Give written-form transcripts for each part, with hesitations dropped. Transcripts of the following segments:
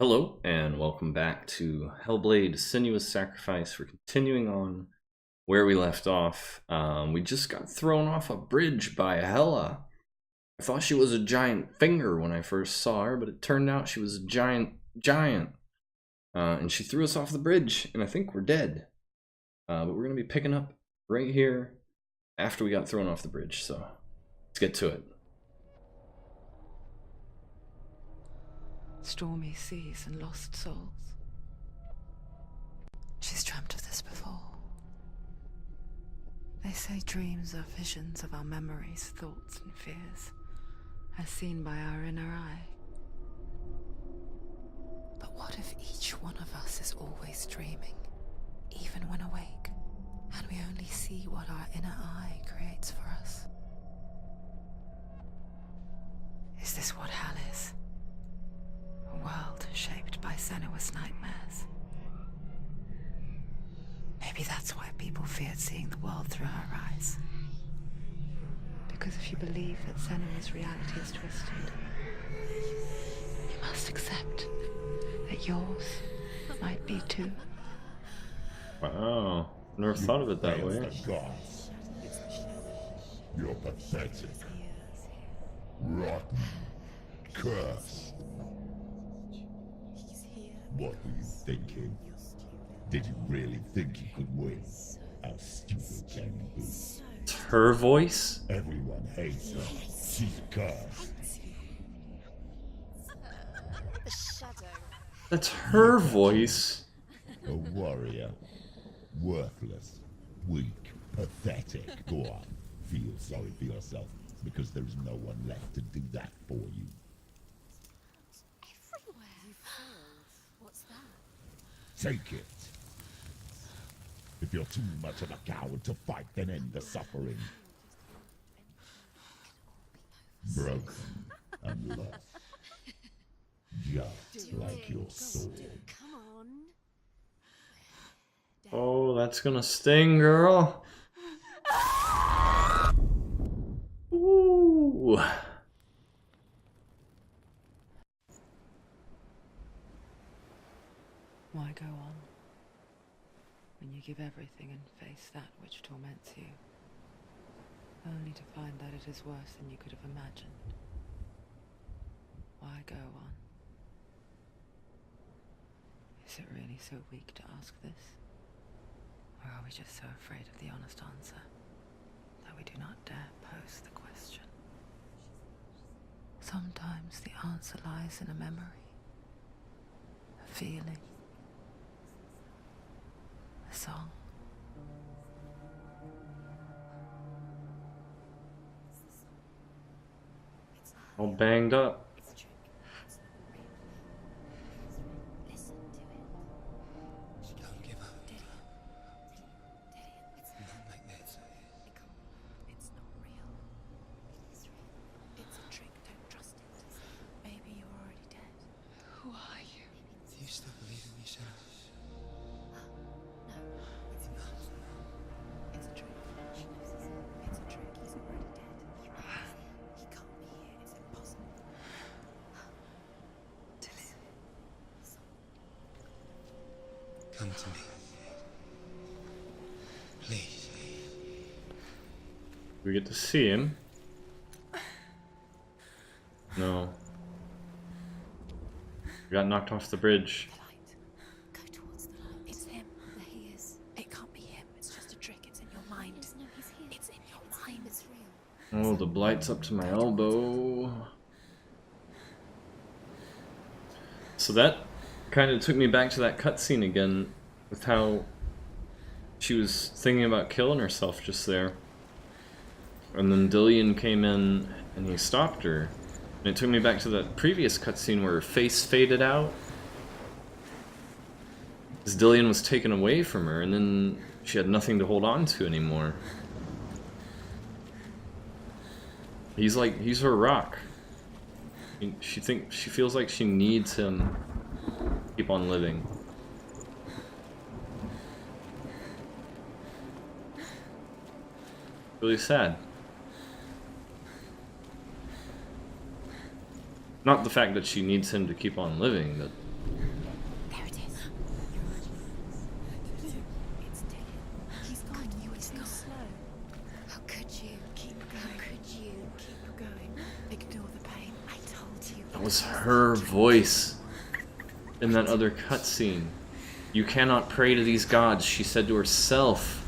Hello, and welcome back to Hellblade Senua's Sacrifice. We're continuing on where we left off. We just got thrown off a bridge by Hella. I thought she was a giant finger when I first saw her, but it turned out she was a giant. And she threw us off the bridge, and I think we're dead. But we're going to be picking up right here after we got thrown off the bridge, so let's get to it. Stormy seas and lost souls. She's dreamt of this before. They say dreams are visions of our memories, thoughts and fears, as seen by our inner eye. But what if each one of us is always dreaming, even when awake, and we only see what our inner eye creates for us? Is this what hell is? A world shaped by Senua's nightmares. Maybe that's why people feared seeing the world through her eyes. Because if you believe that Senua's reality is twisted, you must accept that yours might be too. Wow, never thought of it that way. Gods. You're pathetic, rotten, cursed. What were you thinking? Did you really think you could win? How stupid can you be? It's her voice? Everyone hates her. She's cursed. That's her voice. A warrior. Worthless. Weak. Pathetic. Go on. Feel sorry for yourself, because there is no one left to do that for you. Take it. If you're too much of a coward to fight, then end the suffering. Broken and lost. Just like your soul. Oh, that's gonna sting, girl. Ooh. Why go on when you give everything and face that which torments you, only to find that it is worse than you could have imagined? Why go on? Is it really so weak to ask this? Or are we just so afraid of the honest answer that we do not dare pose the question? Sometimes the answer lies in a memory, a feeling, a song. All banged up. Don't give up. Not like this. It's not real. It's real. It's a trick. Don't trust it. Maybe you're already dead. Who are you? Do you still believe in me, Senua? No, it's not. It's a trick. She knows it's a trick. He's already dead. He can't be here. It's impossible. Come to me. Please. We get to see him. No. We got knocked off the bridge. The light. Go towards the light. It's him. There he is. It can't be him. It's just a trick. It's in your mind. No, he's here. It's in your mind. It's real. Oh, the blight's up to my elbow. So that kind of took me back to that cutscene again, with how she was thinking about killing herself just there. And then Dillion came in and he stopped her. And it took me back to that previous cutscene where her face faded out. Because Dillion was taken away from her, and then she had nothing to hold on to anymore. He's her rock. She feels like she needs him to keep on living. Really sad. Not the fact that she needs him to keep on living, but was her voice in that other cutscene. You cannot pray to these gods, she said to herself.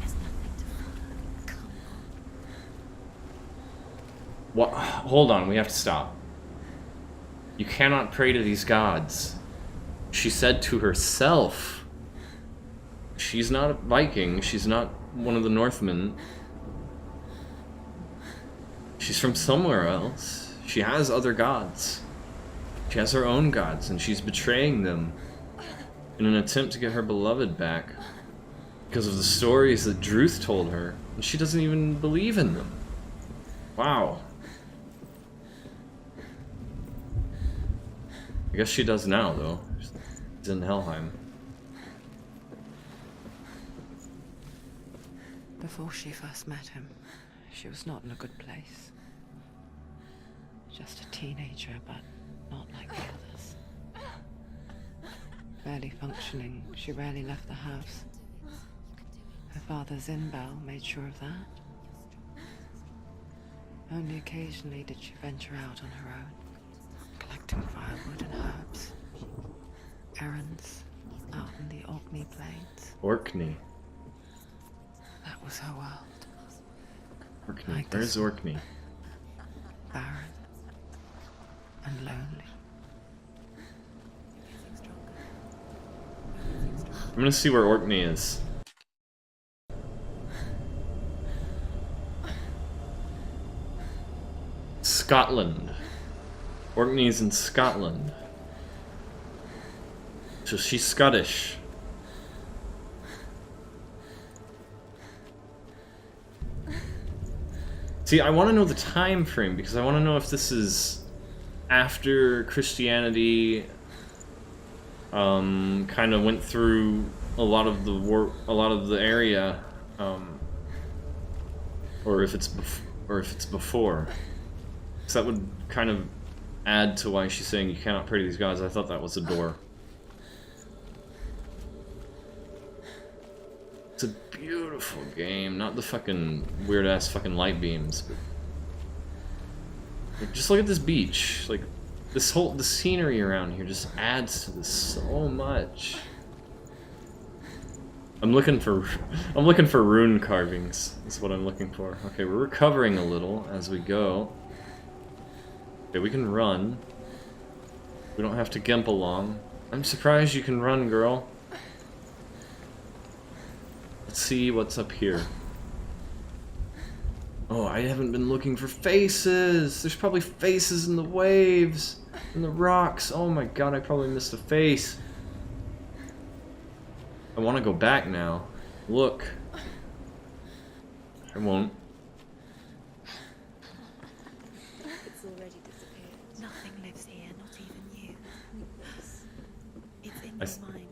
There's nothing to follow. Come on. What? Hold on, we have to stop. You cannot pray to these gods. She said to herself. She's not a Viking. She's not one of the Northmen. She's from somewhere else. She has other gods. She has her own gods, and she's betraying them in an attempt to get her beloved back because of the stories that Druth told her, and she doesn't even believe in them. Wow. I guess she does now, though. She's in Helheim. Before she first met him, she was not in a good place. Just a teenager, but not like the others. Barely functioning, she rarely left the house. Her father's in-bell made sure of that. Only occasionally did she venture out on her own, collecting firewood and herbs. Errands out in the Orkney plains. Orkney. That was her world. Orkney. Like Where's this. Orkney? Barren and lonely. I'm gonna see where Orkney is. Scotland. Orkney's in Scotland. So she's Scottish. See, I want to know the time frame because I want to know if this is after Christianity kind of went through a lot of the area, or if it's before. So that would kind of add to why she's saying you cannot pray to these gods. I thought that was a door. It's a beautiful game, not the fucking weird ass fucking light beams. But like, just look at this beach. Like the scenery around here just adds to this so much. I'm looking for rune carvings. Is what I'm looking for. Okay, we're recovering a little as we go. Okay, we can run. We don't have to gimp along. I'm surprised you can run, girl. Let's see what's up here. Oh, I haven't been looking for faces! There's probably faces in the waves, in the rocks. Oh my god, I probably missed a face. I want to go back now. Look. I won't. It's already disappeared. Nothing lives here, not even you. It's in your mind.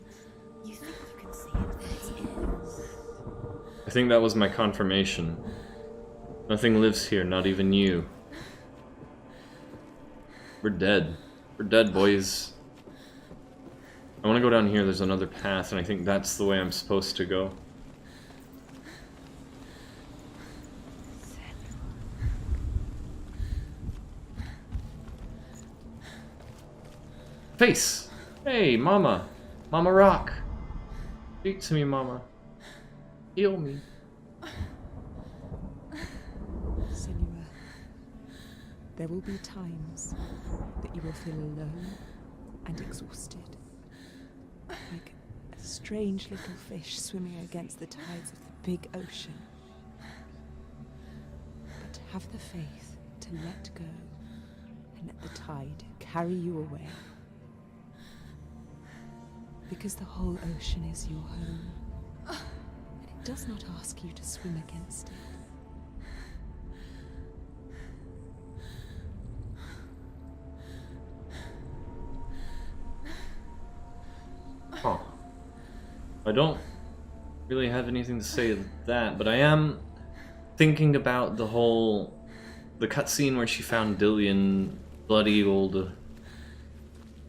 You think you can see it, but it is. I think that was my confirmation. Nothing lives here, not even you. We're dead. We're dead, boys. I want to go down here, there's another path, and I think that's the way I'm supposed to go. Face! Hey, Mama! Mama Rock! Speak to me, Mama. Heal me. Senua, there will be times that you will feel alone and exhausted, like a strange little fish swimming against the tides of the big ocean. But have the faith to let go and let the tide carry you away. Because the whole ocean is your home, and it does not ask you to swim against it. Huh. I don't really have anything to say to that, but I am thinking about the cutscene where she found Dillion bloody old,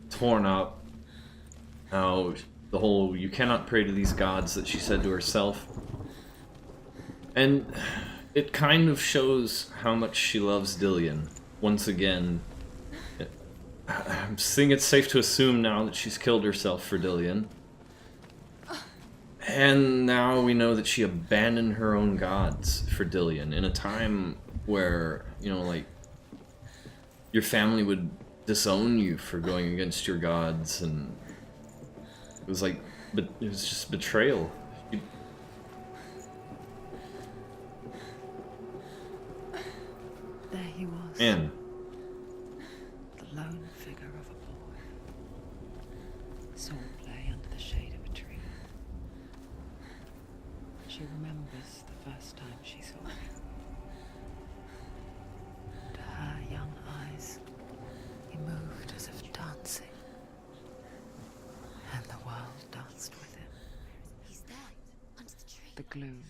torn up. How the whole you cannot pray to these gods that she said to herself. And it kind of shows how much she loves Dillion. Once again, I'm seeing it's safe to assume now that she's killed herself for Dillion. And now we know that she abandoned her own gods for Dillion in a time where, you know, like, your family would disown you for going against your gods, and it was like, but it was just betrayal. There he was. Man. The lone figure of a boy. Swordplay under the shade of a tree. She remembers the first time she saw him. To her young eyes, he moved as if dancing. And the world danced with him. He's there, under the tree. The gloom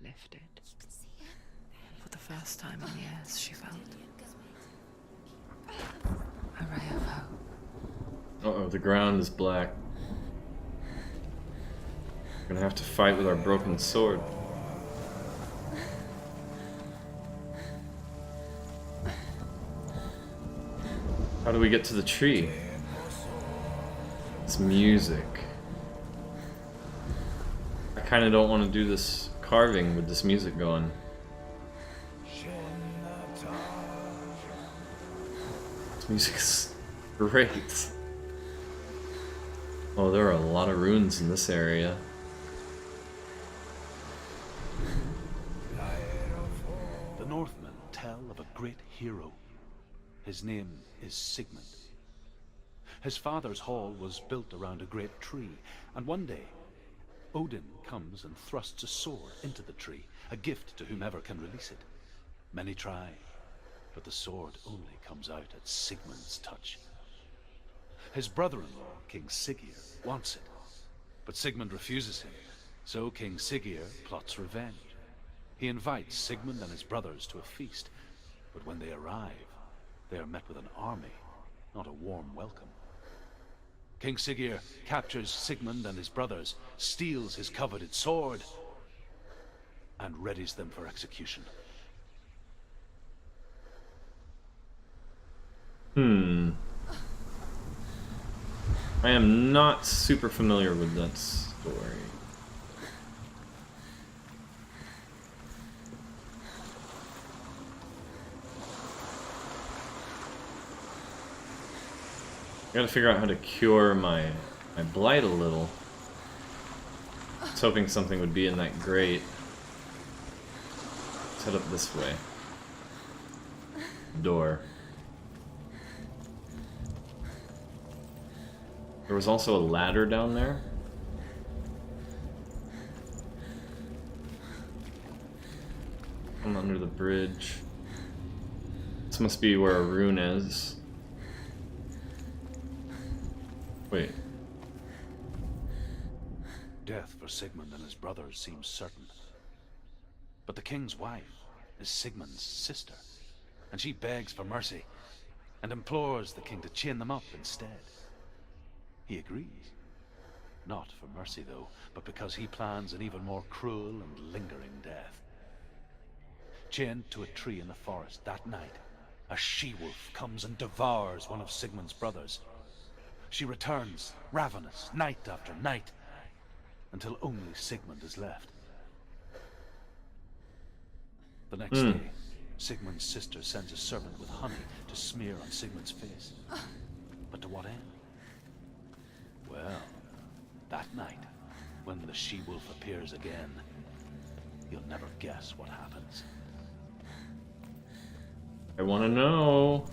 lifted. You can see him. For the first time in years, she felt a ray of hope. Uh-oh, the ground is black. We're gonna have to fight with our broken sword. How do we get to the tree? It's music. I kinda don't want to do this carving with this music going. This music's great. Oh, there are a lot of runes in this area. The Northmen tell of a great hero. His name is Sigmund. His father's hall was built around a great tree, and one day, Odin comes and thrusts a sword into the tree, a gift to whomever can release it. Many try, but the sword only comes out at Sigmund's touch. His brother-in-law, King Siggeir, wants it, but Sigmund refuses him, so King Siggeir plots revenge. He invites Sigmund and his brothers to a feast, but when they arrive, they are met with an army, not a warm welcome. King Siggeir captures Sigmund and his brothers, steals his coveted sword, and readies them for execution. I am not super familiar with that story. I gotta figure out how to cure my blight a little. I was hoping something would be in that grate. Let's head up this way. Door. There was also a ladder down there. Come under the bridge. This must be where a rune is. Wait. Death for Sigmund and his brothers seems certain. But the king's wife is Sigmund's sister, and she begs for mercy and implores the king to chain them up instead. He agrees. Not for mercy, though, but because he plans an even more cruel and lingering death. Chained to a tree in the forest that night, a she-wolf comes and devours one of Sigmund's brothers. She returns, ravenous, night after night, until only Sigmund is left. The next day, Sigmund's sister sends a servant with honey to smear on Sigmund's face. But to what end? Well, that night, when the she-wolf appears again, you'll never guess what happens. I want to know.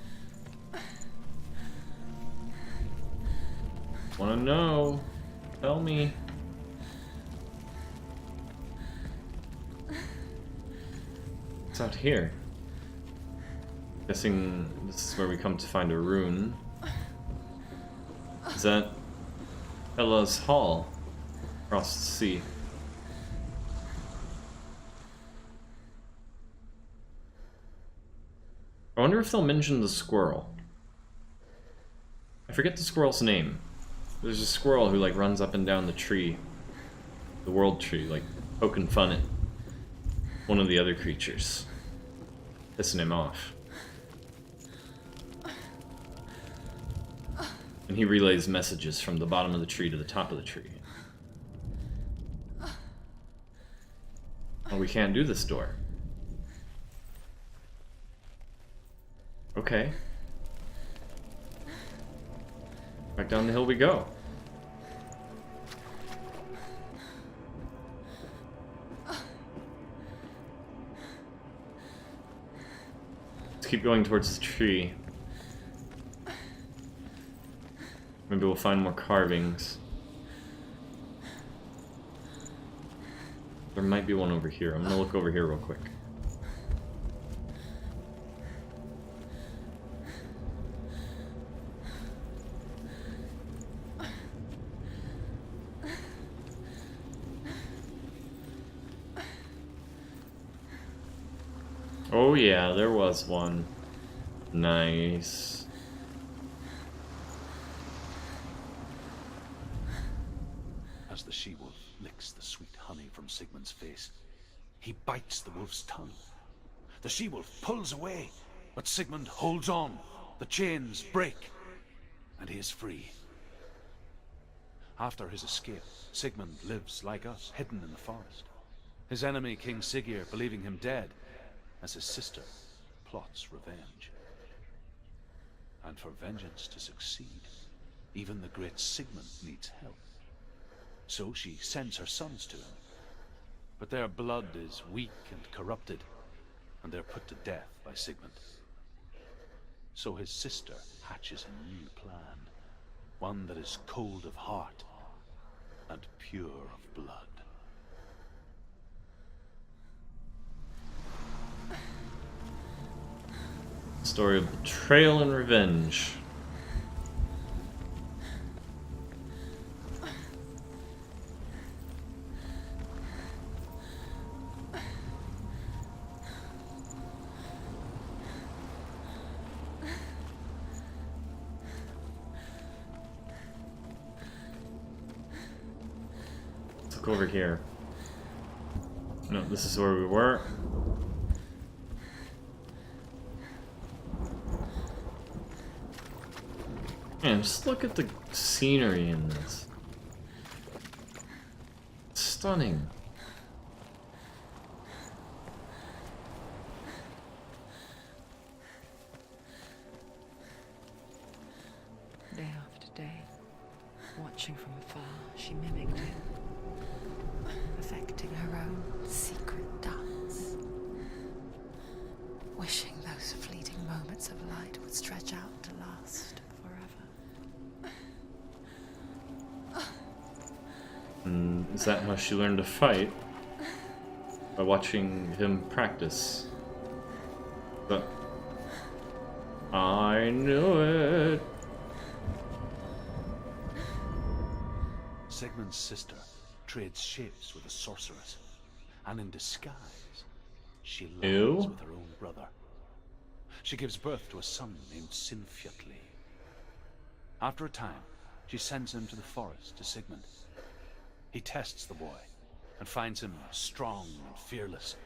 Want to know. Tell me. What's out here? Guessing this is where we come to find a rune. Is that Ella's Hall across the sea? I wonder if they'll mention the squirrel. I forget the squirrel's name. There's a squirrel who like runs up and down the tree, the world tree, like poking fun at one of the other creatures, pissing him off. And he relays messages from the bottom of the tree to the top of the tree. Oh, we can't do this door. Okay. Back down the hill we go. Let's keep going towards the tree. Maybe we'll find more carvings. There might be one over here. I'm gonna look over here real quick. Oh yeah, there was one. Nice. As the she-wolf licks the sweet honey from Sigmund's face, he bites the wolf's tongue. The she-wolf pulls away, but Sigmund holds on. The chains break, and he is free. After his escape, Sigmund lives like us, hidden in the forest. His enemy, King Siggeir, believing him dead, as his sister plots revenge. And for vengeance to succeed, even the great Sigmund needs help. So she sends her sons to him. But their blood is weak and corrupted, and they're put to death by Sigmund. So his sister hatches a new plan, one that is cold of heart and pure of blood. Story of betrayal and revenge. Let's look over here. No, this is where we were. Man, just look at the scenery in this. It's stunning. Day after day, watching from afar, she mimicked him, perfecting her own secret dance, wishing those fleeting moments of light would stretch out to last forever. Is that how she learned to fight? By watching him practice. But I knew it. Sigmund's sister trades shapes with a sorceress, and in disguise, she lies Ew. with her own brother. She gives birth to a son named Sinfjotli. After a time, she sends him to the forest to Sigmund. He tests the boy and finds him strong and fearless,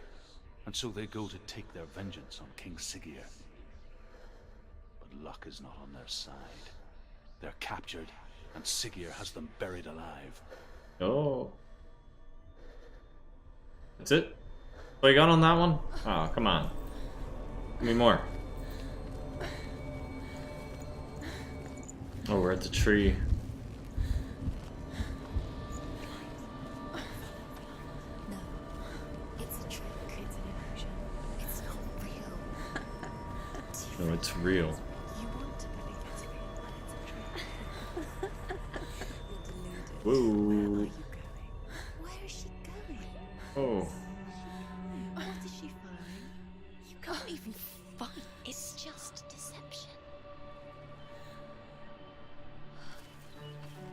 and so they go to take their vengeance on King Siggeir. But luck is not on their side. They're captured, and Siggeir has them buried alive. Oh. That's it? What you got on that one? Oh, come on. Give me more. Oh, we're at the tree. No, it's a trick. It's an illusion. It's not real. Do you No, it's real. You want to believe it's real, but it's a trick. You're deluded. Whoa. Where are you going? Where is she going? Oh. What is she following? You can't even fight. It's just deception.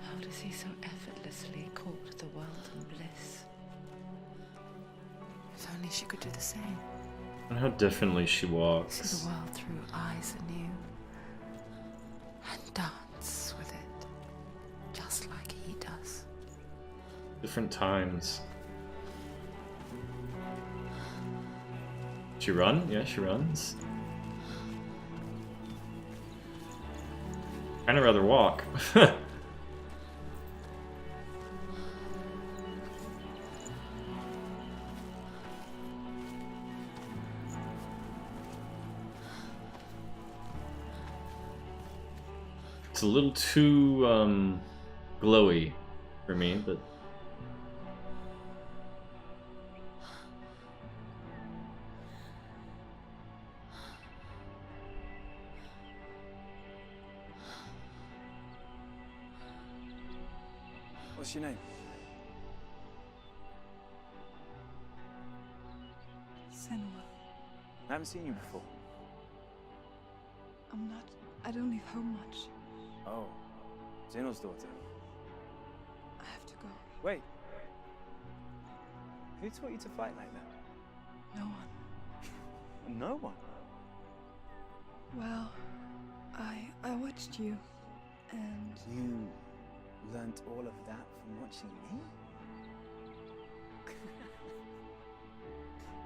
How does he so effortlessly court the world and bliss? If only she could do the same. And how differently she See walks. the world through eyes anew and dance with it, just like he does. Different times. She run? Yeah, she runs. I'd rather walk. It's a little too glowy for me, but What's your name? Senua. I haven't seen you before. I'm not. I don't leave home much. Oh, Zenua's daughter. I have to go. Wait. Who taught you to fight like that? No one. No one. Well, I watched you, and You learnt all of that from watching me?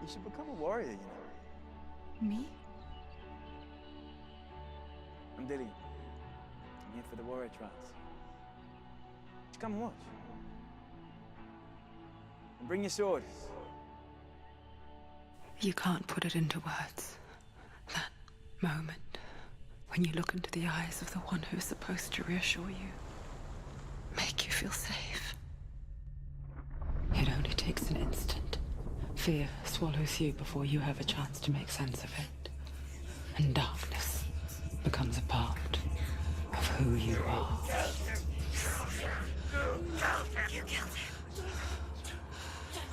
You should become a warrior, you know. me? I'm Dilly. I'm here for the warrior trials. Just come and watch. And bring your sword. You can't put it into words. That moment when you look into the eyes of the one who is supposed to reassure you, make you feel safe. It only takes an instant. Fear swallows you before you have a chance to make sense of it. And darkness becomes a part of who you are.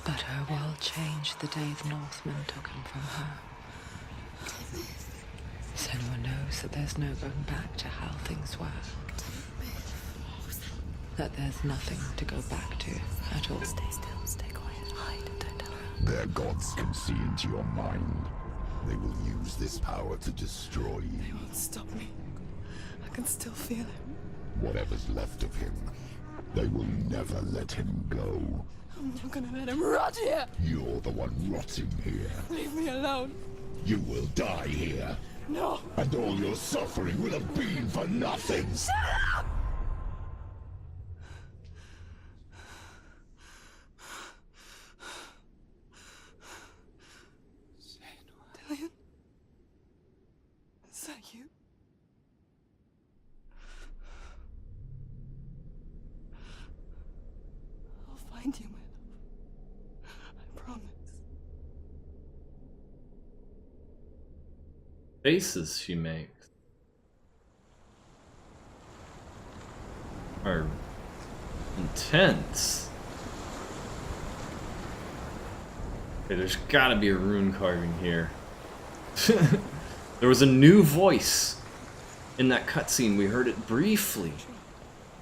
But her world changed the day the Northmen took him from her. Senua knows that there's no going back to how things were. That there's nothing to go back to at all. Stay still, stay quiet, hide, don't tell her. Their gods can see into your mind. They will use this power to destroy you. They won't stop me. I can still feel him. Whatever's left of him, they will never let him go. I'm not gonna let him rot here. You're the one rotting here. Leave me alone. You will die here. No. And all your suffering will have been for nothing. Shut up! Dillion? Is that you? I'll find you, my love. I promise. faces she makes are intense. Okay, there's gotta be a rune carving here. There was a new voice in that cutscene. We heard it briefly.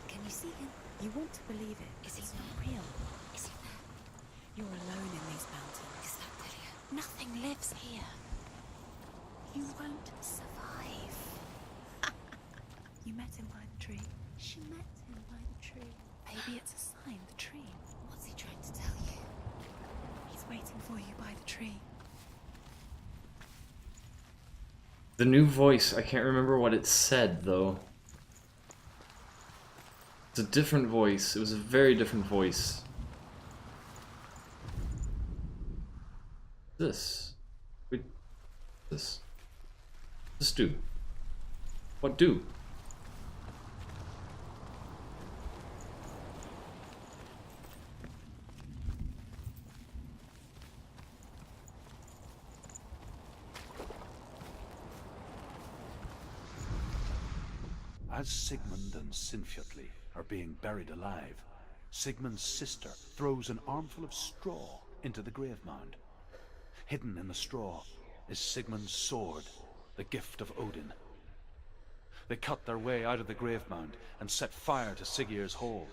Can you see him? You want to believe it. Is he not real? Is he there? You're alone in these mountains. Is that Dillion? Nothing lives here. You won't survive. You met him by the tree. She met him by the tree. Maybe it's a sign, the tree. What's he trying to tell you? He's waiting for you by the tree. The new voice, I can't remember what it said though. It's a different voice. It was a very different voice. This. Wait. This. This do. What do? As Sigmund and Sinfjotli are being buried alive, Sigmund's sister throws an armful of straw into the grave mound. Hidden in the straw is Sigmund's sword, the gift of Odin. They cut their way out of the grave mound and set fire to Siggeir's hole.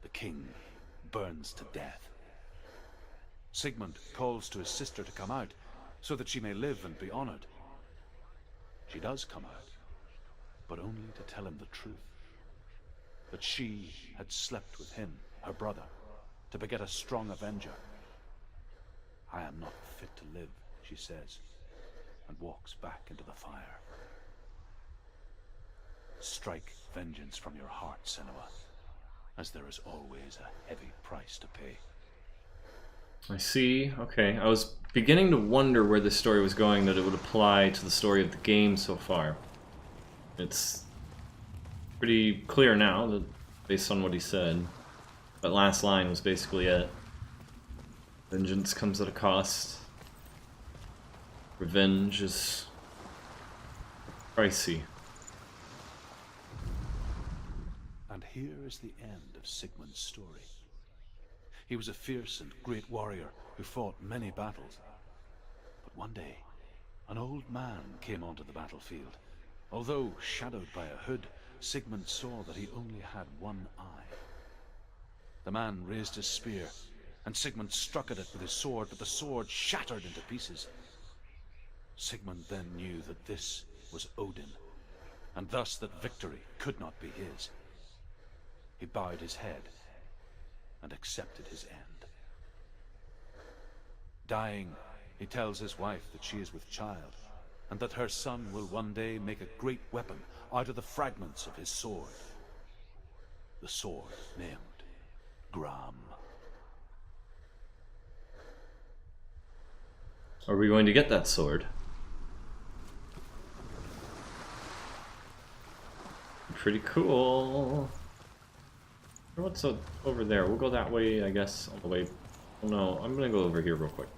The king burns to death. Sigmund calls to his sister to come out so that she may live and be honored. She does come out, but only to tell him the truth. That she had slept with him, her brother, to beget a strong avenger. I am not fit to live, she says, and walks back into the fire. Strike vengeance from your heart, Senua, as there is always a heavy price to pay. I see. Okay, I was beginning to wonder where this story was going, that it would apply to the story of the game so far. It's pretty clear now, that based on what he said. That last line was basically it. Vengeance comes at a cost. Revenge is pricey. And here is the end of Sigmund's story. He was a fierce and great warrior who fought many battles. But one day, an old man came onto the battlefield. Although shadowed by a hood, Sigmund saw that he only had one eye. The man raised his spear, and Sigmund struck at it with his sword, but the sword shattered into pieces. Sigmund then knew that this was Odin, and thus that victory could not be his. He bowed his head and accepted his end. Dying, he tells his wife that she is with child, and that her son will one day make a great weapon out of the fragments of his sword. The sword named Gram. Are we going to get that sword? Pretty cool. What's over there? We'll go that way, I guess, all the way. Oh no, I'm gonna go over here real quick.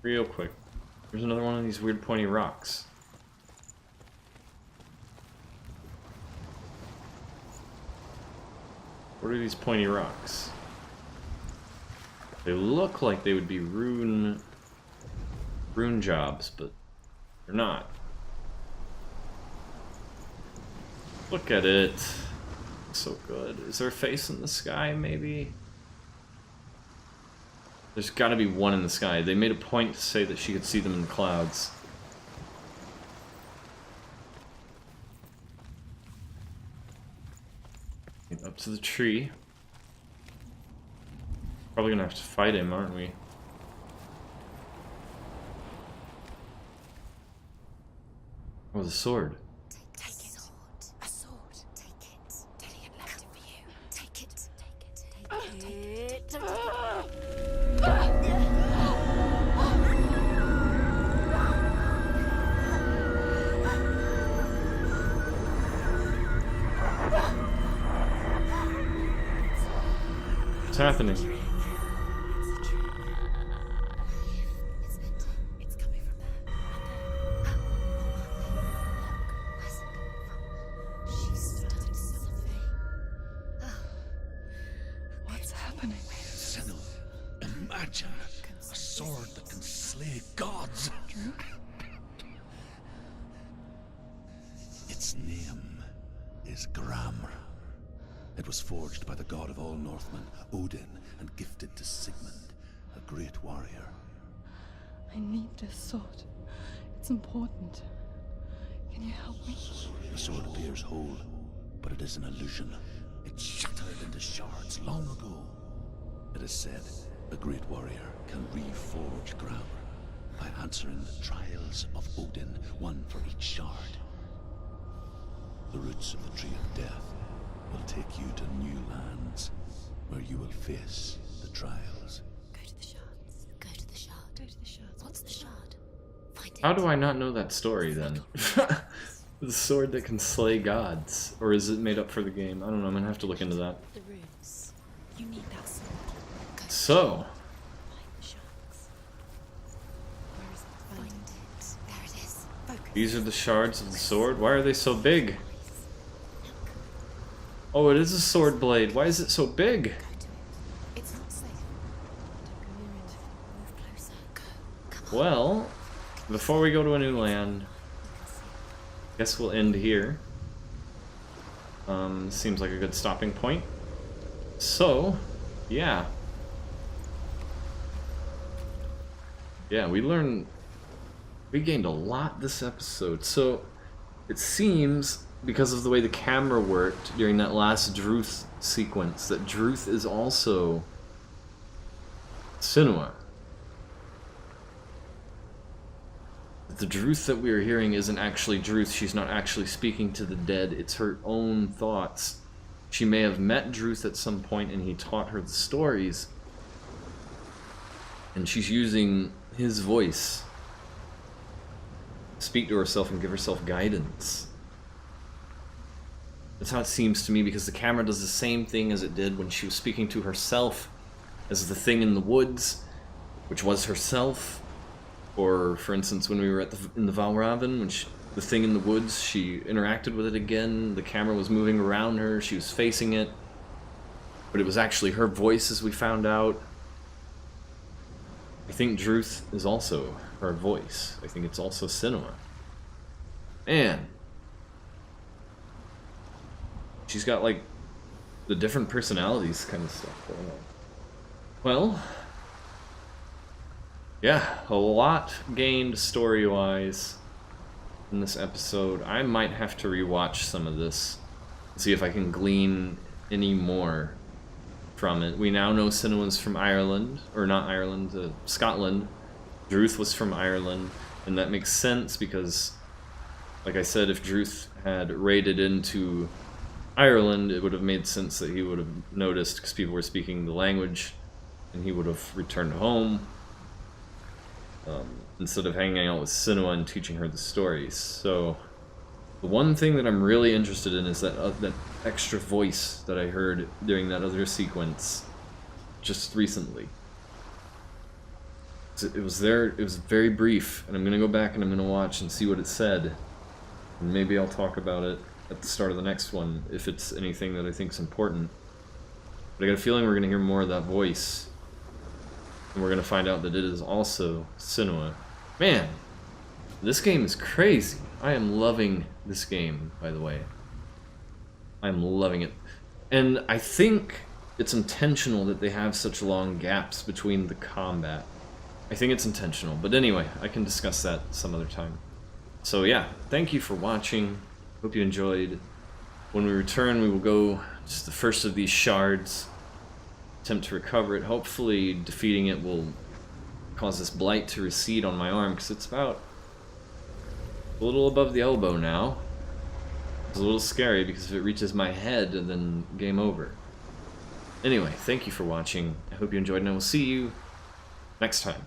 Real quick. There's another one of these weird pointy rocks. What are these pointy rocks? They look like they would be rune jobs, but they're not. Look at it. So good. Is there a face in the sky, maybe? There's gotta be one in the sky. They made a point to say that she could see them in the clouds. Up to the tree. Probably gonna have to fight him, aren't we? Oh, the sword. Take it. A sword. Take it. Delia left it for you. Take it. Take it. What's happening? It's coming from there. Where's it coming from? She's done something. What's happening? Senua, imagine a sword that can slay gods. Its name is Gram. It was forged by the god of all Northmen, Odin, and gifted to Sigmund, a great warrior. I need this sword. It's important. Can you help me? The sword appears whole, but it is an illusion. It shattered into shards long ago. It is said a great warrior can reforge Gram by answering the trials of Odin, one for each shard. The roots of the Tree of Death will take you to new lands, where you will face the trials. Go to the shards. Go to the shard. Go to the shards. What's the shard? Find it. How do I not know that story then? The sword that can slay gods. Or is it made up for the game? I don't know, I'm gonna have to look into that. The runes. You need that sword. Go to So, find the shards. Where is it? Find it. There it is. Focus. these are the shards of the sword? Why are they so big? Oh, it is a sword blade. Why is it so big? Go to it. It's not safe. Don't go near it. Move closer. Go. Come on. Well, before we go to a new land, guess we'll end here. Seems like a good stopping point. So, yeah. Yeah, we gained a lot this episode. So, it seems, because of the way the camera worked during that last Druth sequence, that Druth is also Senua. The Druth that we are hearing isn't actually Druth. She's not actually speaking to the dead. It's her own thoughts. She may have met Druth at some point and he taught her the stories. And she's using his voice to speak to herself and give herself guidance. That's how it seems to me, because the camera does the same thing as it did when she was speaking to herself as the thing in the woods, which was herself. Or, for instance, when we were in the Valravan, when the thing in the woods, she interacted with it again, the camera was moving around her, she was facing it, but it was actually her voice, as we found out. I think Druth is also her voice. I think it's also Senua. Man. She's got, like, the different personalities kind of stuff going on. Well, yeah, a lot gained story-wise in this episode. I might have to rewatch some of this, see if I can glean any more from it. We now know Senua's from Ireland, or not Ireland, Scotland. Druth was from Ireland, and that makes sense because, like I said, if Druth had raided into Ireland, it would have made sense that he would have noticed because people were speaking the language, and he would have returned home instead of hanging out with Senua and teaching her the stories. So the one thing that I'm really interested in is that extra voice that I heard during that other sequence just recently. It was there, it was very brief, and I'm gonna go back and I'm gonna watch and see what it said, and maybe I'll talk about it at the start of the next one if it's anything that I think is important. But I got a feeling we're gonna hear more of that voice, and we're gonna find out that it is also Senua. Man, this game is crazy. I am loving this game, by the way. I'm loving it. And I think it's intentional that they have such long gaps between the combat. I think it's intentional, but anyway, I can discuss that some other time. So yeah, thank you for watching. Hope you enjoyed. When we return, we will go just the first of these shards, attempt to recover it. Hopefully defeating it will cause this blight to recede on my arm, because it's about a little above the elbow now. It's a little scary because if it reaches my head, then game over. Anyway, thank you for watching. I hope you enjoyed, and I will see you next time.